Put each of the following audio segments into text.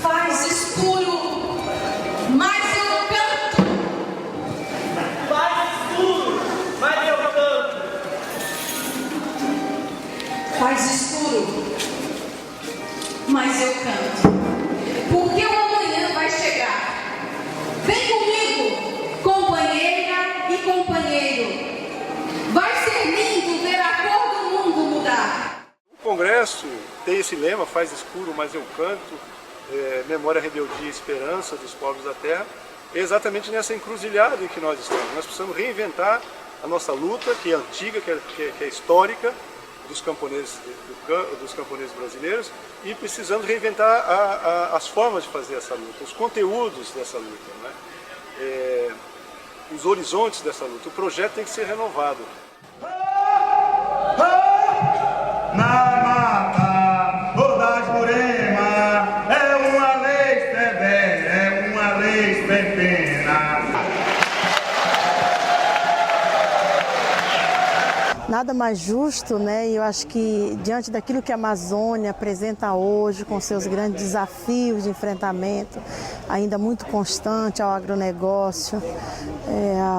Faz escuro, mas eu canto. Faz escuro, mas eu canto. Faz escuro, mas eu canto. Porque o amanhã vai chegar. Vem comigo, companheira e companheiro. Vai ser lindo ver a cor do mundo mudar. O Congresso tem esse lema, faz escuro, mas eu canto, memória, rebeldia e esperança dos povos da terra, exatamente nessa encruzilhada em que nós estamos. Nós precisamos reinventar a nossa luta, que é antiga, que é histórica, dos camponeses brasileiros, e precisamos reinventar as formas de fazer essa luta, os conteúdos dessa luta, né? Os horizontes dessa luta. O projeto tem que ser renovado. Na mata, toda Jurema, é uma lei severa, é uma lei sem pena. Nada mais justo, né? E eu acho que diante daquilo que a Amazônia apresenta hoje, com seus grandes desafios de enfrentamento, ainda muito constante ao agronegócio,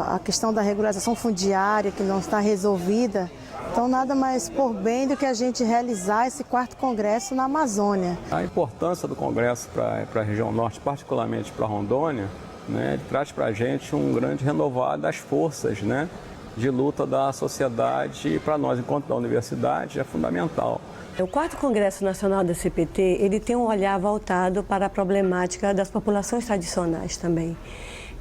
a questão da regularização fundiária que não está resolvida, então nada mais por bem do que a gente realizar esse 4º Congresso na Amazônia. A importância do Congresso para a região norte, particularmente para Rondônia, né, ele traz para a gente um grande renovar das forças, né, de luta da sociedade, e para nós, enquanto da universidade, é fundamental. O 4º Congresso Nacional da CPT, ele tem um olhar voltado para a problemática das populações tradicionais também.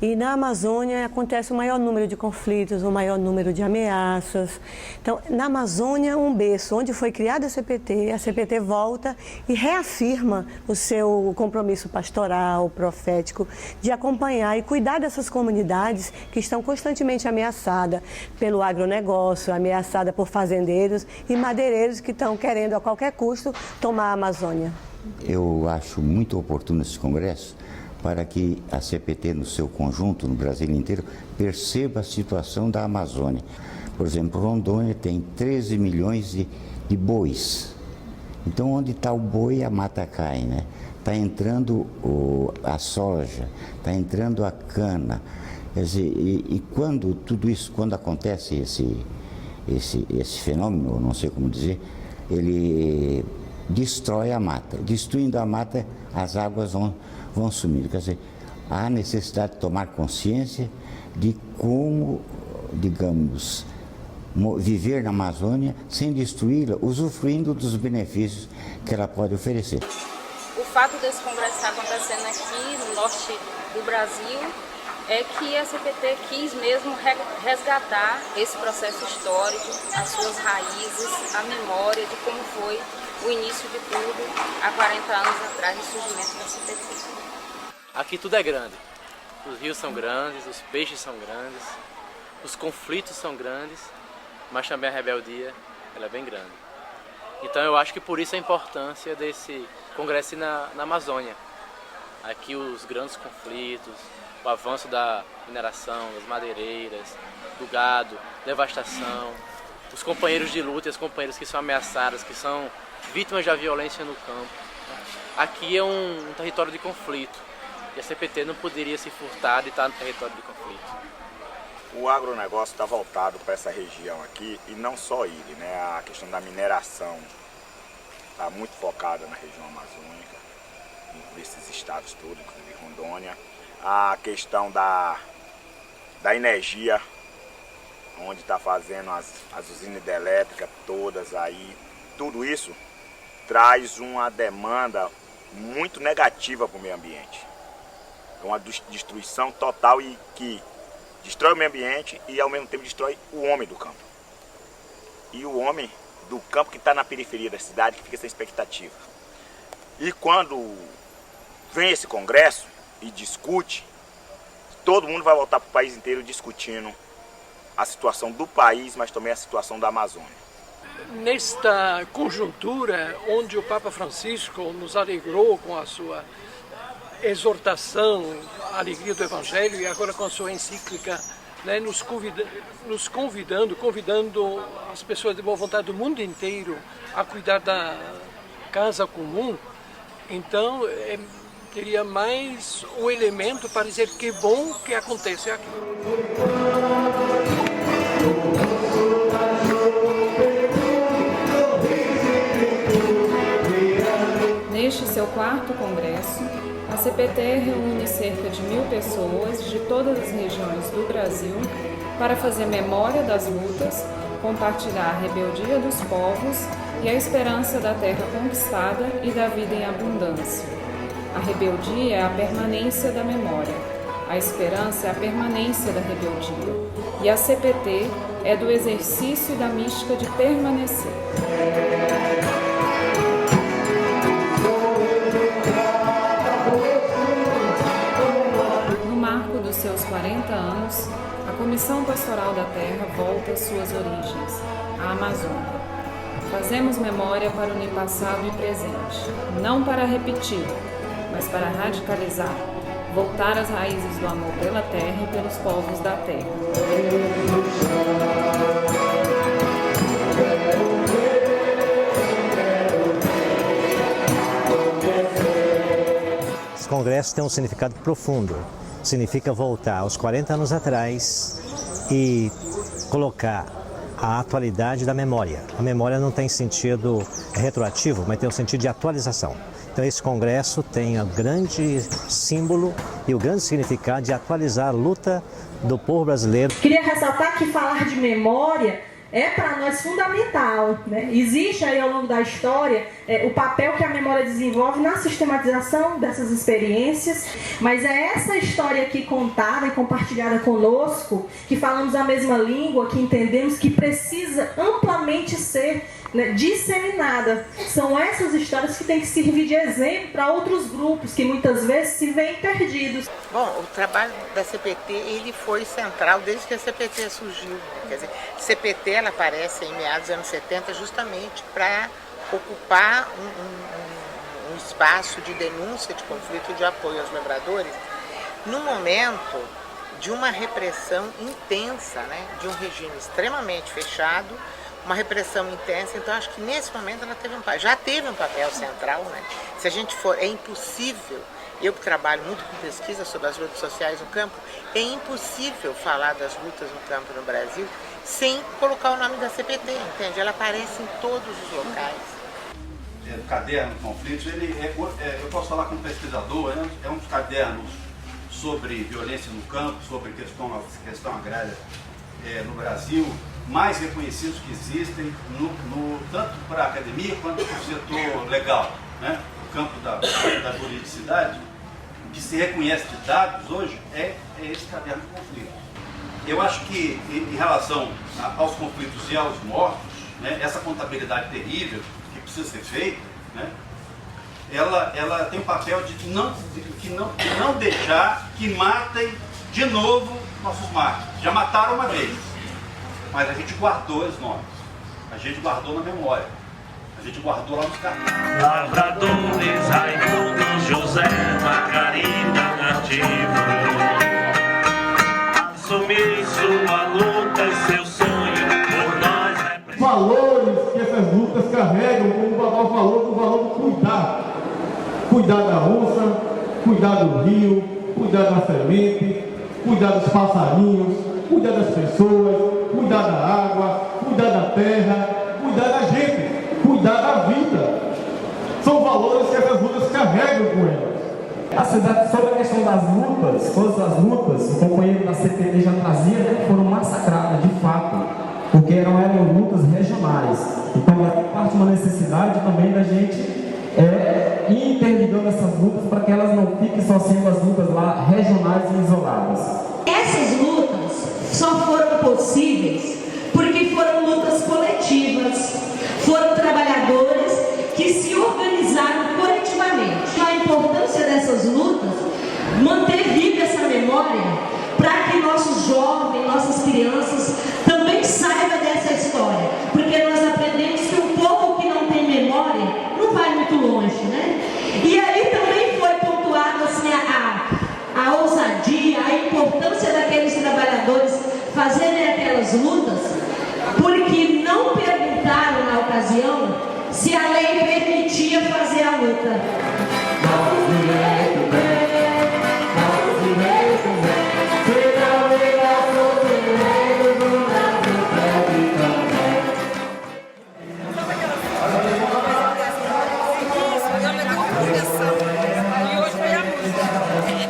E na Amazônia acontece o maior número de conflitos, o maior número de ameaças. Então, na Amazônia, um berço onde foi criada a CPT volta e reafirma o seu compromisso pastoral, profético, de acompanhar e cuidar dessas comunidades que estão constantemente ameaçadas pelo agronegócio, ameaçadas por fazendeiros e madeireiros que estão querendo a qualquer custo tomar a Amazônia. Eu acho muito oportuno esse congresso para que a CPT, no seu conjunto, no Brasil inteiro, perceba a situação da Amazônia. Por exemplo, Rondônia tem 13 milhões de bois. Então, onde está o boi, a mata cai, né? Está entrando a soja, está entrando a cana. Quer dizer, e quando tudo isso, quando acontece esse fenômeno, não sei como dizer, ele destrói a mata. Destruindo a mata, as águas vão sumir. Quer dizer, há necessidade de tomar consciência de como, digamos, viver na Amazônia sem destruí-la, usufruindo dos benefícios que ela pode oferecer. O fato desse congresso estar acontecendo aqui no norte do Brasil é que a CPT quis mesmo resgatar esse processo histórico, as suas raízes, a memória de como foi o início de tudo há 40 anos atrás, o surgimento da CPT. Aqui tudo é grande. Os rios são grandes, os peixes são grandes, os conflitos são grandes, mas também a rebeldia ela é bem grande. Então eu acho que por isso a importância desse congresso na Amazônia. Aqui os grandes conflitos, o avanço da mineração, das madeireiras, do gado, devastação, os companheiros de luta e as companheiras que são ameaçadas, que são vítimas da violência no campo. Aqui é um território de conflito e a CPT não poderia se furtar de estar no território de conflito. O agronegócio está voltado para essa região aqui e não só ele, né? A questão da mineração está muito focada na região amazônica, nesses estados todos, inclusive Rondônia. A questão da energia, onde está fazendo as usinas hidrelétricas todas aí, tudo isso traz uma demanda muito negativa para o meio ambiente. É uma destruição total e que destrói o meio ambiente e ao mesmo tempo destrói o homem do campo. E o homem do campo que está na periferia da cidade que fica sem expectativa. E quando vem esse congresso e discute, todo mundo vai voltar para o país inteiro discutindo a situação do país, mas também a situação da Amazônia. Nesta conjuntura onde o Papa Francisco nos alegrou com a sua exortação, a alegria do Evangelho, e agora com a sua encíclica, né, convidando as pessoas de boa vontade do mundo inteiro a cuidar da casa comum, então teria mais um elemento para dizer que bom que acontece aqui. Neste seu 4º congresso, a CPT reúne cerca de 1000 pessoas de todas as regiões do Brasil para fazer memória das lutas, compartilhar a rebeldia dos povos e a esperança da terra conquistada e da vida em abundância. A rebeldia é a permanência da memória, a esperança é a permanência da rebeldia, e a CPT é do exercício e da mística de permanecer. No marco dos seus 40 anos, a Comissão Pastoral da Terra volta às suas origens, a Amazônia. Fazemos memória para unir passado e presente, não para repetir, mas para radicalizar, voltar às raízes do amor pela terra e pelos povos da terra. Esse congresso tem um significado profundo. Significa voltar aos 40 anos atrás e colocar a atualidade da memória. A memória não tem sentido retroativo, mas tem um sentido de atualização. Então esse congresso tem o grande símbolo e o grande significado de atualizar a luta do povo brasileiro. Queria ressaltar que falar de memória é para nós fundamental, né? Existe aí ao longo da história o papel que a memória desenvolve na sistematização dessas experiências, mas é essa história aqui contada e compartilhada conosco, que falamos a mesma língua, que entendemos que precisa amplamente ser, né, disseminada. São essas histórias que têm que servir de exemplo para outros grupos que muitas vezes se veem perdidos. Bom, o trabalho da CPT ele foi central desde que a CPT surgiu. Quer dizer, CPT ela aparece em meados dos anos 70 justamente para ocupar um espaço de denúncia de conflito, de apoio aos lavradores, no momento de uma repressão intensa, né, de um regime extremamente fechado, uma repressão intensa. Então acho que nesse momento ela já teve um papel central, né? Se a gente for, é impossível, eu que trabalho muito com pesquisa sobre as lutas sociais no campo, é impossível falar das lutas no campo no Brasil sem colocar o nome da CPT, entende? Ela aparece em todos os locais. O caderno Conflitos, ele eu posso falar como pesquisador, é um dos cadernos sobre violência no campo, sobre questão agrária no Brasil, mais reconhecidos que existem, tanto para a academia quanto para o setor legal, né? O campo da juridicidade, o que se reconhece de dados hoje é esse caderno de conflitos. Eu acho que, em relação aos conflitos e aos mortos, né, essa contabilidade terrível que precisa ser feita, né, ela tem o papel de não deixar que matem de novo nossos mártires. Já mataram uma vez, mas a gente guardou os nomes, a gente guardou na memória, a gente guardou lá nos cartões. Lavradores, Raimundo, José, Margarida, Nativo, assumir sua luta e seu sonho por nós. Valores que essas lutas carregam, como o Babal falou, o valor do cuidar. Cuidar da onça, cuidar do rio, cuidar da semente, cuidar dos passarinhos, cuidar das pessoas, cuidar da água, cuidar da terra, cuidar da gente, cuidar da vida. São valores que essas lutas carregam com elas. Sobre a questão das lutas, todas as lutas, o companheiro da CPT já trazia, né, foram massacradas de fato, porque eram lutas regionais. Então parte uma necessidade também da gente ir interligando essas lutas para que elas não fiquem só sendo as lutas lá regionais e isoladas. Essas lutas só foram possíveis porque foram lutas coletivas, foram trabalhadores que se organizaram coletivamente. A importância dessas luta. Nossos direitos vem, nossos direitos vem. Serão obrigações direitos do Brasil breve também. E hoje foi a música.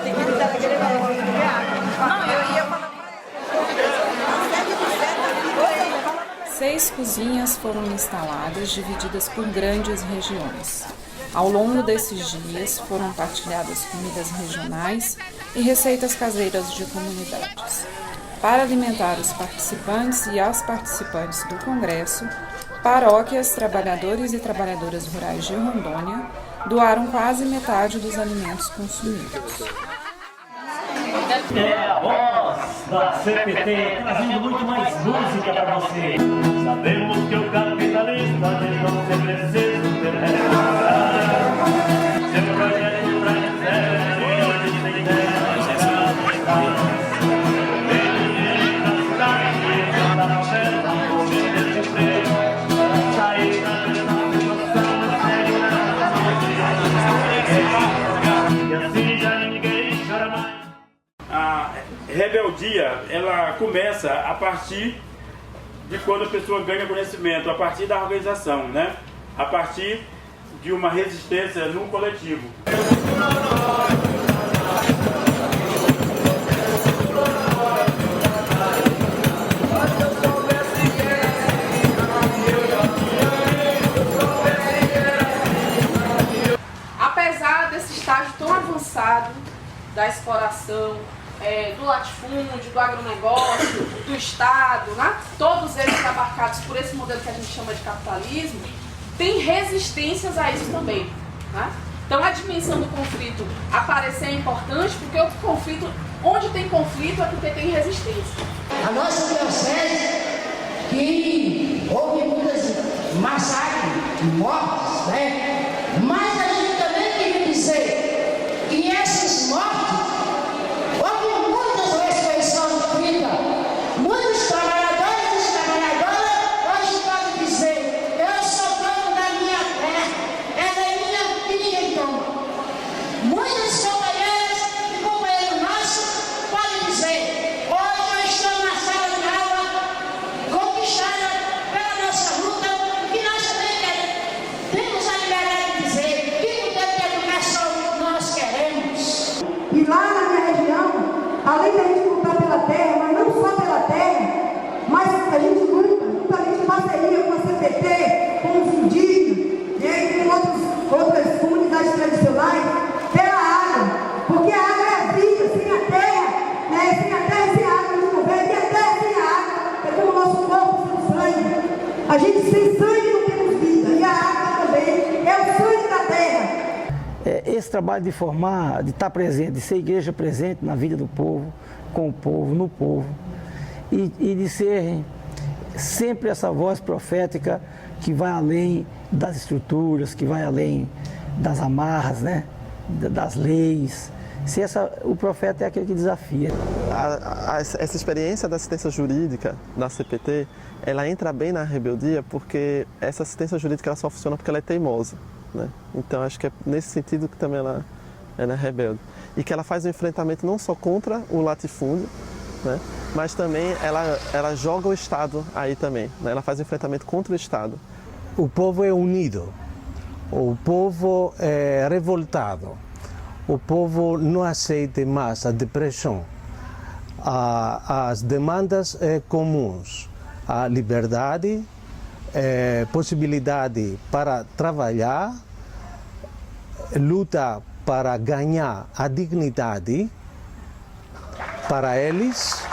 Tem que cuidar daquele negócio de água. Não, eu ia falar pra ele. 6 cozinhas foram instaladas, divididas por grandes regiões. Ao longo desses dias, foram partilhadas comidas regionais e receitas caseiras de comunidades. Para alimentar os participantes e as participantes do Congresso, paróquias, trabalhadores e trabalhadoras rurais de Rondônia doaram quase metade dos alimentos consumidos. É a voz da CPT, trazendo muito mais música para você. Sabemos que o capitalista não se precisa seu projeto para dizer hoje tem terra chegar sair da e assim já ninguém chora mais. A rebeldia, ela começa a partir de quando a pessoa ganha conhecimento, a partir da organização, né? A partir de uma resistência no coletivo. Apesar desse estágio tão avançado da exploração, do latifúndio, do agronegócio, do Estado, né? Todos eles abarcados por esse modelo que a gente chama de capitalismo, tem resistências a isso também. Né? Então a dimensão do conflito aparecer é importante porque o conflito, onde tem conflito é porque tem resistência. A nossa diocese, que houve muitas massacres, mortes, né? Mas a gente também tem que dizer que essas mortes houve muitas ressurreições de vida. Muitos trabalhadores e trabalhadoras hoje podem dizer: eu sou dono da minha terra, ela é minha e ninguém toma. Muitas companheiras e companheiros nossos podem dizer: hoje eu estou na sala de aula, conquistada pela nossa luta, e nós também temos a liberdade de dizer que modelo de educação nós queremos. E lá na minha região, além da gente lutar pela terra, mas não só pela terra, mas a gente luta juntamente em parceria com a CPT, com os indígenas, e com outras comunidades tradicionais, pela água. Porque a água é a vida, sem a terra, né? Sem a terra e sem a água a gente não vive, e a terra sem a água é como o nosso corpo sem sangue. A gente sem sangue não temos vida, e a água também é o sangue da terra. Esse trabalho de formar, de estar presente, de ser igreja presente na vida do povo, com o povo, no povo, e de ser sempre essa voz profética que vai além das estruturas, que vai além das amarras, né? Das leis. O profeta é aquele que desafia. Essa experiência da assistência jurídica na CPT, ela entra bem na rebeldia porque essa assistência jurídica ela só funciona porque ela é teimosa. Né? Então acho que é nesse sentido que também ela é rebelde. E que ela faz um enfrentamento não só contra o latifúndio, né? Mas também ela joga o Estado aí também. Né? Ela faz um enfrentamento contra o Estado. O povo é unido, o povo é revoltado, o povo não aceita mais a depressão. As demandas comuns, a liberdade, possibilidade para trabalhar, luta para ganhar a dignidade para eles,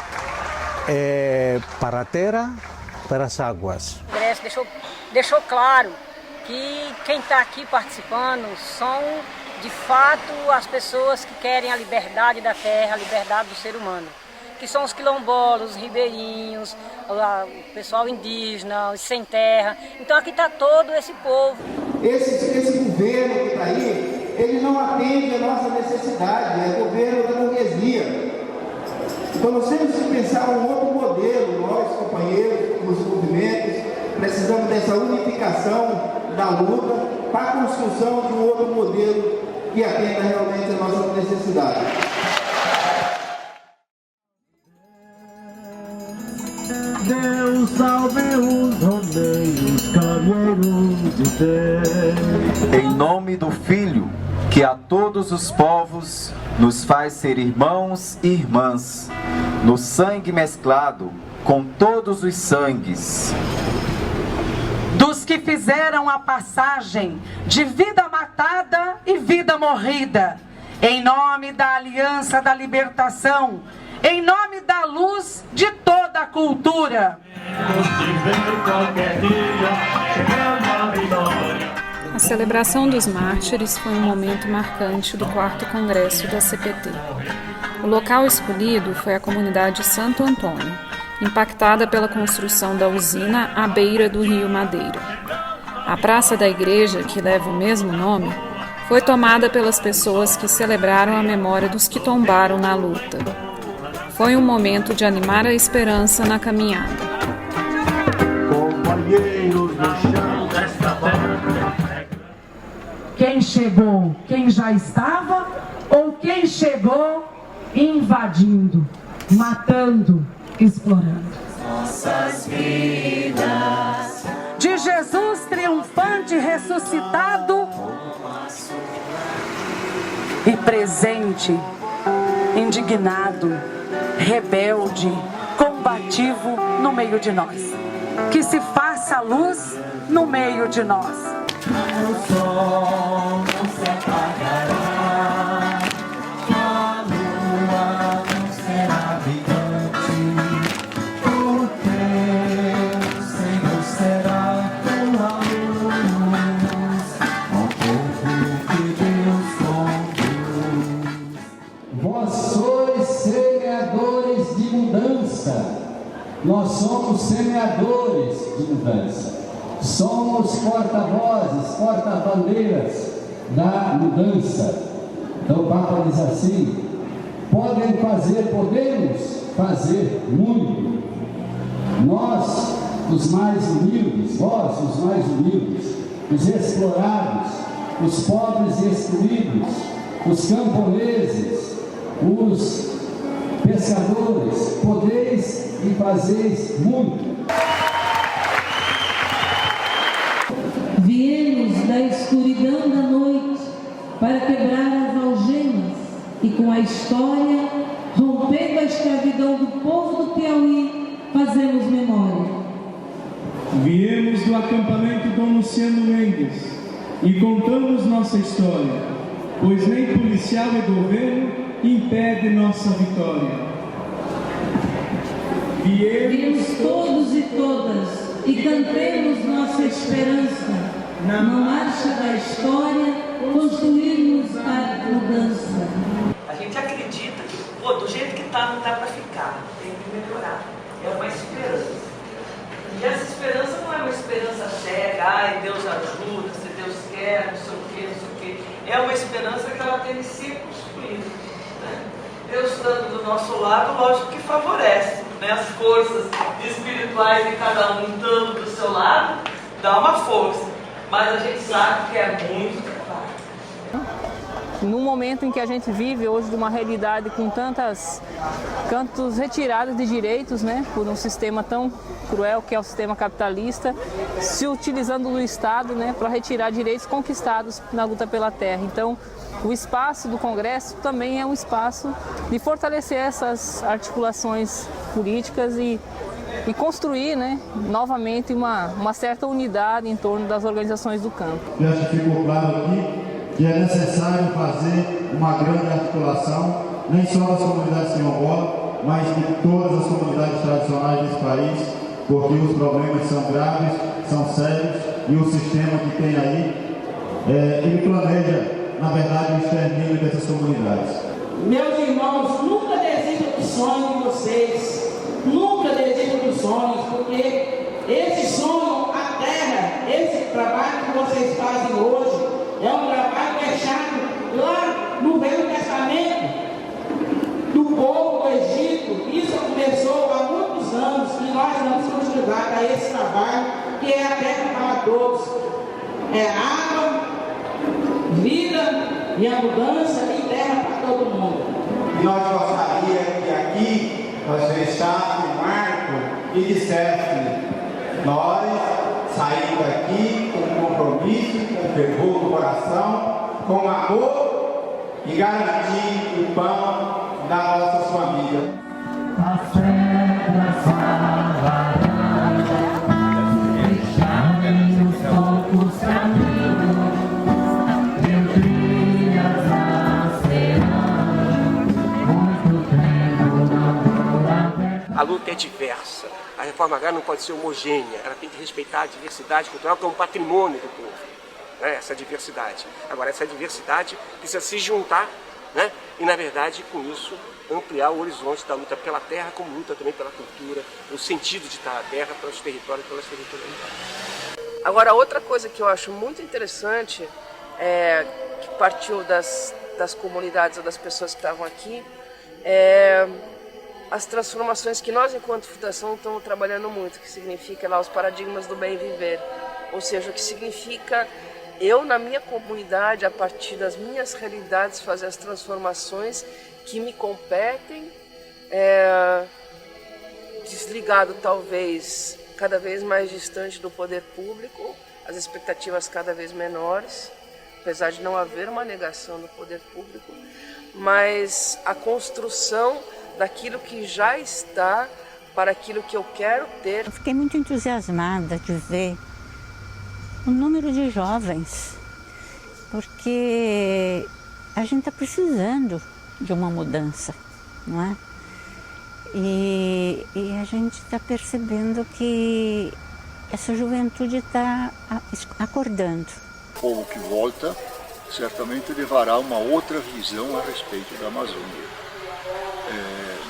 para a terra, para as águas. O Congresso deixou claro que quem está aqui participando são, de fato, as pessoas que querem a liberdade da terra, a liberdade do ser humano. Que são os quilombolas, os ribeirinhos, o pessoal indígena, os sem terra. Então aqui está todo esse povo. Esse governo que está aí, ele não atende a nossa necessidade, é o governo da burguesia. Então nós temos que pensar um outro modelo, nós companheiros, nos movimentos, precisamos dessa unificação da luta. para a construção de um outro modelo que atenda realmente a nossa necessidade. Deus salve os romeiros, caminheiros de Deus. Em nome do Filho, que a todos os povos nos faz ser irmãos e irmãs, no sangue mesclado com todos os sangues. Dos que fizeram a passagem de vida matada e vida morrida, em nome da aliança da libertação, em nome da luz de toda a cultura. A celebração dos mártires foi um momento marcante do 4º Congresso da CPT. O local escolhido foi a comunidade Santo Antônio, impactada pela construção da usina à beira do Rio Madeira. A praça da igreja, que leva o mesmo nome, foi tomada pelas pessoas que celebraram a memória dos que tombaram na luta. Foi um momento de animar a esperança na caminhada. Companheiros no chão desta terra. Quem chegou, quem já estava, ou quem chegou invadindo, matando, explorando. Nossas vidas. De Jesus triunfante ressuscitado e presente, indignado, rebelde, combativo no meio de nós. Que se faça luz no meio de nós. O sol não se apagará, a lua não será brilhante, porque o Senhor será tua luz, ao povo que Deus conduz. Vós sois semeadores de mudança. Nós somos semeadores de mudança. Somos porta-vozes, porta-bandeiras da mudança. Então o Papa diz assim: podemos fazer muito. Nós, os mais humildes, vós, os mais humildes, os explorados, os pobres e excluídos, os camponeses, os pescadores, podeis e fazeis muito. Viemos da escuridão da noite para quebrar as algemas e com a história, rompendo a escravidão do povo do Piauí, fazemos memória. Viemos do acampamento Dom Luciano Mendes e contamos nossa história, pois nem policial e governo impede nossa vitória. Viemos todos e todas e cantemos nossa esperança, na marcha da história, construirmos a mudança. A gente acredita que, do jeito que está, não dá para ficar, tem que melhorar. É uma esperança. E essa esperança não é uma esperança cega, ai, Deus ajuda, se Deus quer, não sei o quê, não sei o quê. É uma esperança que ela tem que ser construída. Né? Deus estando do nosso lado, lógico que favorece. Né? As forças espirituais de cada um estando do seu lado, dá uma força. Mas a gente sabe que é muito trabalho. No momento em que a gente vive hoje de uma realidade com tantas retiradas de direitos, né, por um sistema tão cruel que é o sistema capitalista, se utilizando do Estado, né, para retirar direitos conquistados na luta pela terra. Então, o espaço do Congresso também é um espaço de fortalecer essas articulações políticas e construir, né, novamente uma certa unidade em torno das organizações do campo. Já ficou claro aqui que é necessário fazer uma grande articulação, nem só das comunidades quilombolas, mas de todas as comunidades tradicionais desse país, porque os problemas são graves, são sérios, e o sistema que tem aí, ele planeja, na verdade, o extermínio dessas comunidades. Meus irmãos, nunca desistam do sonho de vocês. Nunca desistam dos sonhos, porque esse sonho, a terra, esse trabalho que vocês fazem hoje, é um trabalho deixado lá no Velho Testamento do povo do Egito. Isso começou há muitos anos e nós vamos continuar a esse trabalho, que é a terra para todos. É água, vida e abundância e terra para todo mundo. E nós gostaríamos que aqui nós deixasse um marco e dissesse: nós saímos daqui com compromisso, com fervor no coração, com amor e garantir o pão das nossas famílias. A luta é diversa. A reforma agrária não pode ser homogênea, ela tem que respeitar a diversidade cultural como patrimônio do povo, né? Essa diversidade. Agora, essa diversidade precisa se juntar, né? E, na verdade, com isso, ampliar o horizonte da luta pela terra, como luta também pela cultura, o sentido de estar a terra pelos territórios e pelas territorialidades. Agora, outra coisa que eu acho muito interessante, que partiu das comunidades ou das pessoas que estavam aqui, as transformações que nós, enquanto fundação, estamos trabalhando muito, que significa lá os paradigmas do bem viver, ou seja, o que significa eu, na minha comunidade, a partir das minhas realidades, fazer as transformações que me competem, desligado talvez cada vez mais distante do poder público, as expectativas cada vez menores, apesar de não haver uma negação do poder público, mas a construção daquilo que já está para aquilo que eu quero ter. Eu fiquei muito entusiasmada de ver o número de jovens, porque a gente está precisando de uma mudança, não é? E a gente está percebendo que essa juventude está acordando. O povo que volta certamente levará uma outra visão a respeito da Amazônia.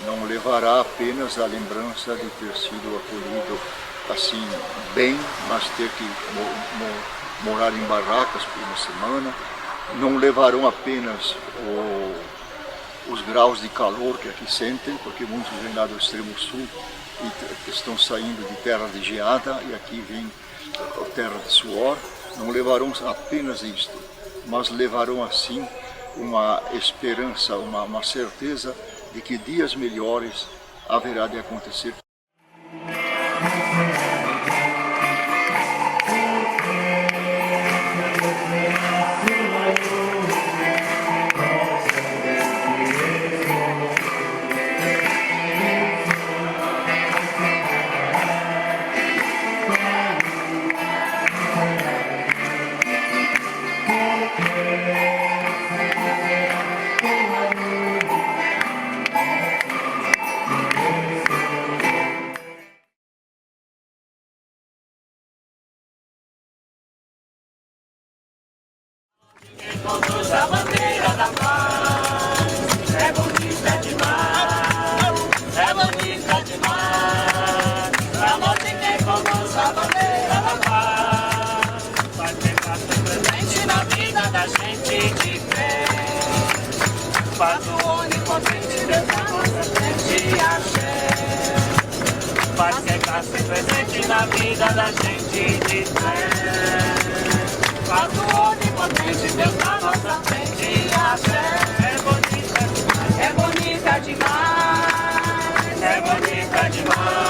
Não levará apenas a lembrança de ter sido acolhido assim bem, mas ter que morar em barracas por uma semana. Não levarão apenas os graus de calor que aqui sentem, porque muitos vêm lá do extremo sul e estão saindo de terra de geada e aqui vem terra de suor. Não levarão apenas isto, mas levarão assim uma esperança, uma certeza de que dias melhores haverá de acontecer. Conduz a bandeira da paz, é bonita demais, é bonita demais. A morte quem conduz a bandeira da paz, vai ficar presente na vida da gente de fé. Faz o onipotente Deus na nossa frente e axé. Vai ficar presente na vida da gente de fé. Faz o onipotente Deus na nossa frente e axé. É bonita demais, é bonita demais.